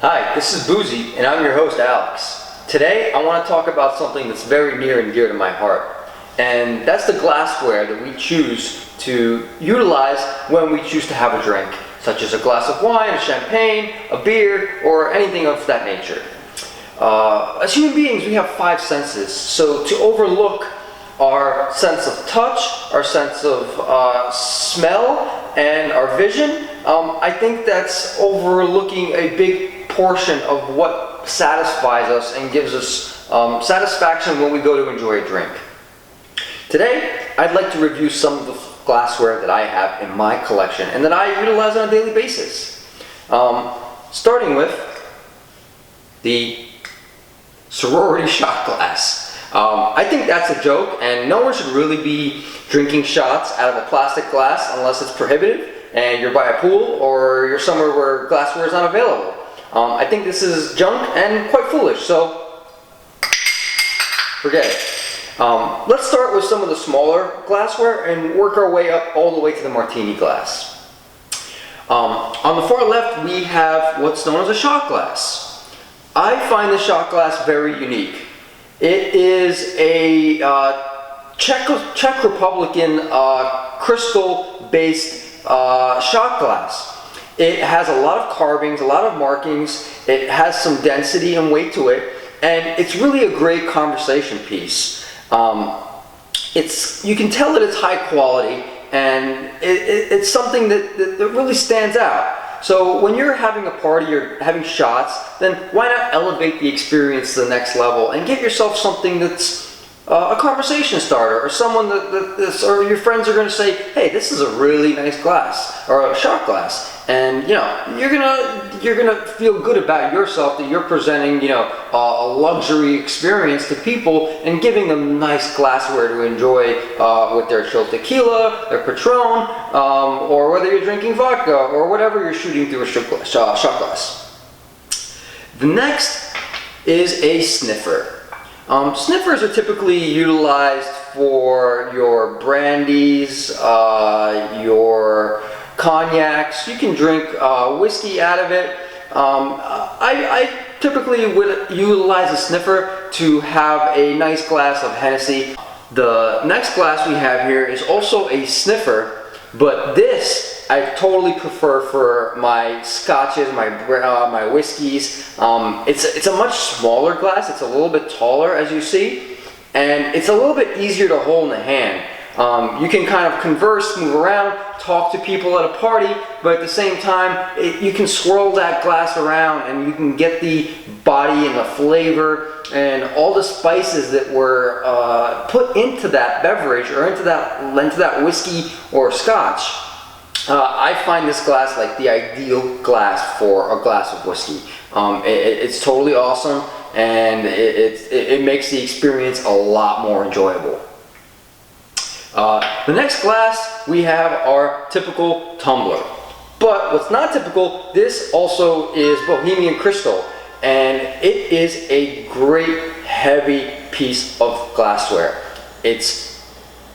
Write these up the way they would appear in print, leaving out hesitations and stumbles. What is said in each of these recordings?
Hi, this is Boozy, and I'm your host, Alex. Today, I want to talk about something that's very near and dear to my heart, and that's the glassware that we choose to utilize when we choose to have a drink, such as a glass of wine, a champagne, a beer, or anything of that nature. As human beings, we have five senses, so to overlook our sense of touch, our sense of smell, and our vision, I think that's overlooking a big portion of what satisfies us and gives us satisfaction when we go to enjoy a drink. Today, I'd like to review some of the glassware that I have in my collection and that I utilize on a daily basis. Starting with the sorority shot glass. I think that's a joke, and no one should really be drinking shots out of a plastic glass unless it's prohibited and you're by a pool or you're somewhere where glassware is not available. I think this is junk and quite foolish, so forget it. Let's start with some of the smaller glassware and work our way up all the way to the martini glass. On the far left, we have what's known as a shot glass. I find the shot glass very unique. It is a Czech Republican crystal-based shot glass. It has a lot of carvings, a lot of markings, it has some density and weight to it, and it's really a great conversation piece. You can tell that it's high quality, and it's something that really stands out. So when you're having a party, you're having shots, then why not elevate the experience to the next level and get yourself something that's a conversation starter, or someone or your friends are going to say, hey, this is a really nice glass, or a shot glass. And you're gonna feel good about yourself that you're presenting a luxury experience to people and giving them nice glassware to enjoy with their chilled tequila, their Patron, or whether you're drinking vodka or whatever you're shooting through a shot glass. The next is a sniffer. Sniffers are typically utilized for your brandies, your cognacs. You can drink whiskey out of it. I typically would utilize a sniffer to have a nice glass of Hennessy. The next glass we have here is also a sniffer, but this I totally prefer for my scotches, my whiskeys. It's a much smaller glass. It's a little bit taller, as you see, and it's a little bit easier to hold in the hand. You can kind of converse, move around, talk to people at a party, but at the same time, you can swirl that glass around and you can get the body and the flavor and all the spices that were put into that beverage or into that whiskey or scotch. I find this glass like the ideal glass for a glass of whiskey. It's totally awesome, and it makes the experience a lot more enjoyable. The next glass we have our typical tumbler. But what's not typical, this also is Bohemian crystal, and it is a great heavy piece of glassware. It's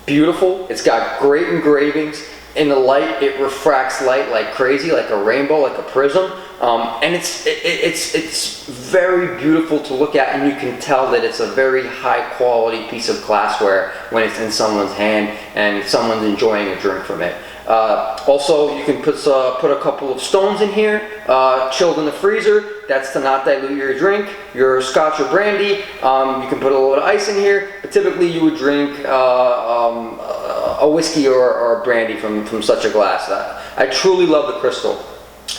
beautiful, it's got great engravings. In the light, it refracts light like crazy, like a rainbow, like a prism, and it's very beautiful to look at, and you can tell that it's a very high quality piece of glassware when it's in someone's hand and someone's enjoying a drink from it. Also, you can put a couple of stones in here, chilled in the freezer. That's to not dilute your drink, your scotch or brandy. You can put a little bit of ice in here, but typically you would drink a whiskey or a brandy from such a glass. I truly love the crystal.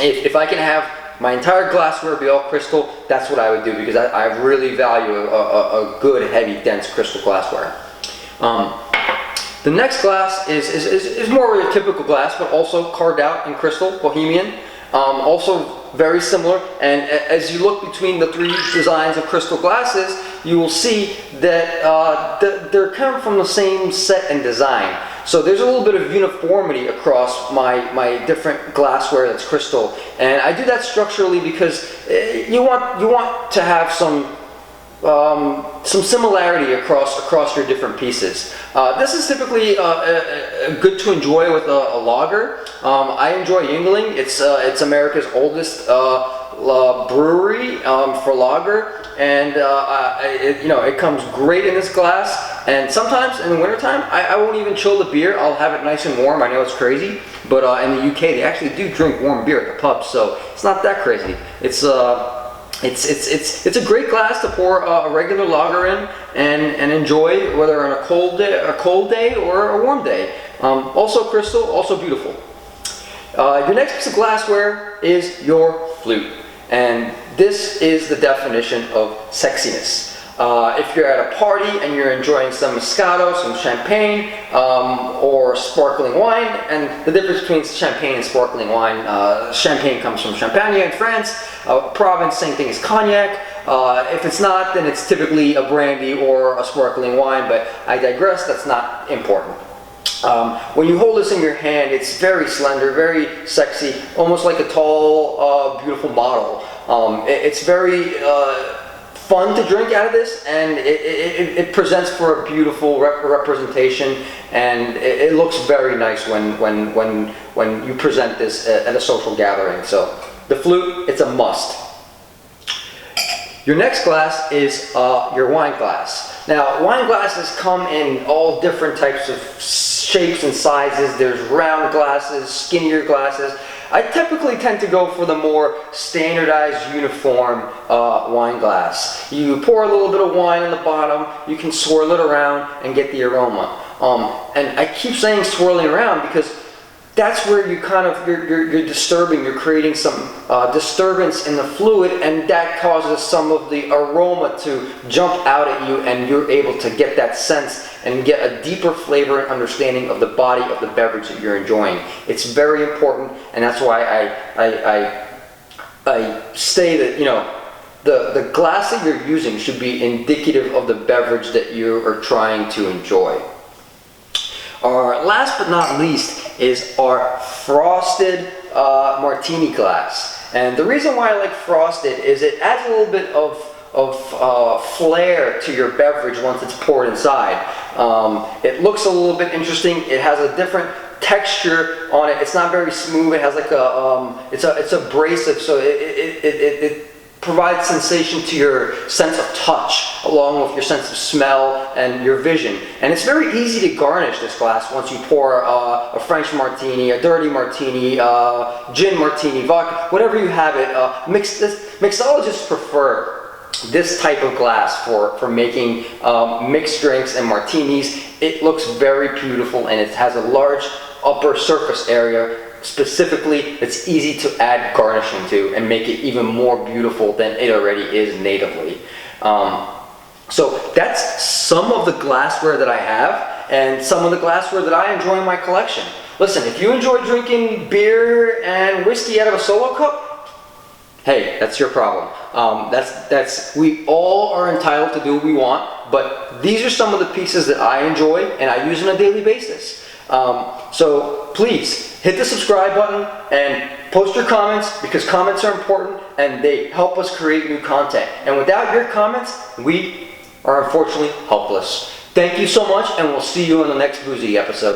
If I can have my entire glassware be all crystal, that's what I would do, because I really value a good, heavy, dense crystal glassware. The next glass is more of a typical glass, but also carved out in crystal, Bohemian. Also very similar, and as you look between the three designs of crystal glasses, you will see that they're kind of from the same set and design. So there's a little bit of uniformity across my different glassware that's crystal, and I do that structurally because you want to have some some similarity across your different pieces. This is typically good to enjoy with a lager. I enjoy Yuengling. It's America's oldest brewery for lager, and it comes great in this glass. And sometimes in the wintertime, I won't even chill the beer. I'll have it nice and warm. I know it's crazy, but in the UK they actually do drink warm beer at the pubs, so it's not that crazy. It's a great glass to pour a regular lager in and enjoy, whether on a cold day or a warm day. Also crystal, also beautiful. Your next piece of glassware is your flute, and this is the definition of sexiness. If you're at a party and you're enjoying some Moscato, some champagne, or sparkling wine, and the difference between champagne and sparkling wine, champagne comes from Champagne in France, Provence, same thing as cognac. If it's not, then it's typically a brandy or a sparkling wine, but I digress, that's not important. When you hold this in your hand, it's very slender, very sexy, almost like a tall, beautiful model. It's very fun to drink out of this, and it presents for a beautiful representation, and it looks very nice when you present this at a social gathering. So the flute, it's a must. Your next glass is your wine glass. Now, wine glasses come in all different types of shapes and sizes. There's round glasses, skinnier glasses. I typically tend to go for the more standardized, uniform wine glass. You pour a little bit of wine in the bottom, you can swirl it around and get the aroma. And I keep saying swirling around because that's where you you're disturbing, you're creating some disturbance in the fluid, and that causes some of the aroma to jump out at you, and you're able to get that sense and get a deeper flavor and understanding of the body of the beverage that you're enjoying. It's very important, and that's why I say that, the glass that you're using should be indicative of the beverage that you are trying to enjoy. Our last but not least is our frosted martini glass. And the reason why I like frosted is it adds a little bit of flair to your beverage once it's poured inside. It looks a little bit interesting. It has a different texture on it. It's not very smooth. It has like it's abrasive, so it provides sensation to your sense of touch, along with your sense of smell and your vision. And it's very easy to garnish this glass once you pour a French martini, a dirty martini, gin martini, vodka, whatever you have it. Mixologists prefer this type of glass for making mixed drinks and martinis. It looks very beautiful, and it has a large upper surface area. Specifically, it's easy to add garnishing to and make it even more beautiful than it already is natively. So that's some of the glassware that I have, and some of the glassware that I enjoy in my collection. Listen, if you enjoy drinking beer and whiskey out of a solo cup, hey, that's your problem. We all are entitled to do what we want, but these are some of the pieces that I enjoy and I use on a daily basis. So please hit the subscribe button and post your comments, because comments are important and they help us create new content. And without your comments, we are unfortunately helpless. Thank you so much, and we'll see you in the next BOOZY episode.